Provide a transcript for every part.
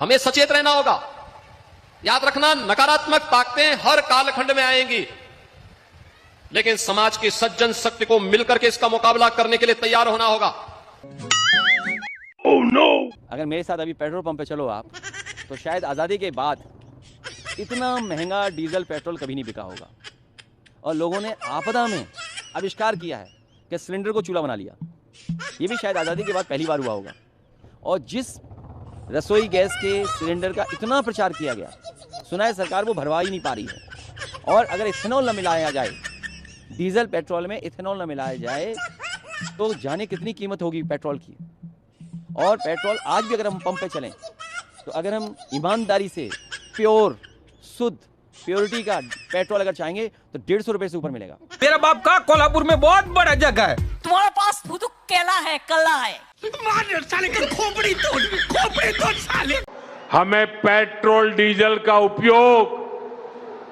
हमें सचेत रहना होगा। याद रखना, नकारात्मक ताकतें हर कालखंड में आएंगी, लेकिन समाज की सज्जन शक्ति को मिलकर के इसका मुकाबला करने के लिए तैयार होना होगा। Oh, no! अगर मेरे साथ अभी पेट्रोल पंप पे चलो आप, तो शायद आज़ादी के बाद इतना महंगा डीजल पेट्रोल कभी नहीं बिका होगा। और लोगों ने आपदा में आविष्कार किया है कि सिलेंडर को चूल्हा बना लिया। ये भी शायद आज़ादी के बाद पहली बार हुआ होगा। और जिस रसोई गैस के सिलेंडर का इतना प्रचार किया गया, सुना है सरकार वो भरवा ही नहीं पा रही है। और अगर इथेनॉल न मिलाया जाए, डीजल पेट्रोल में इथेनॉल न मिलाया जाए, तो जाने कितनी कीमत होगी पेट्रोल की। और पेट्रोल आज भी अगर हम पंप पे चलें, तो अगर हम ईमानदारी से प्योर शुद्ध प्योरिटी का पेट्रोल अगर चाहेंगे तो 150 रुपए से ऊपर मिलेगा। मेरा बाप का कोल्हापुर में बहुत बड़ा जगह है। तुम्हारे पास फुदुक केला है, कला है। हमें पेट्रोल डीजल का उपयोग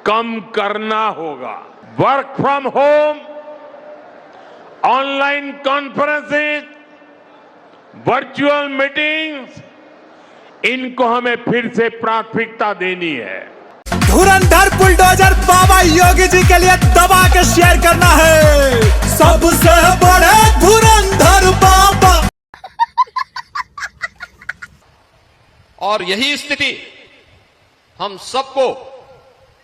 कम करना होगा। Work from home, online conferences, virtual meetings, इनको हमें फिर से प्राथमिकता देनी है। धुरंधर बुलडोजर बाबा योगी जी के लिए दबा के शेयर करना है। सबसे बड़े धुरंधर बाबा। और यही स्थिति हम सबको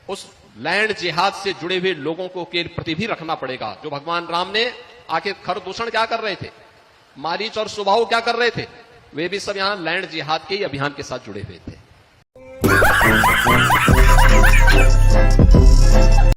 उस लैंड जिहाद से जुड़े हुए लोगों को के प्रति भी रखना पड़ेगा। जो भगवान राम ने आखिर खर दूषण क्या कर रहे थे, मारीच और सुबाहु क्या कर रहे थे, वे भी सब यहां लैंड जिहाद के ही अभियान के साथ जुड़े हुए थे।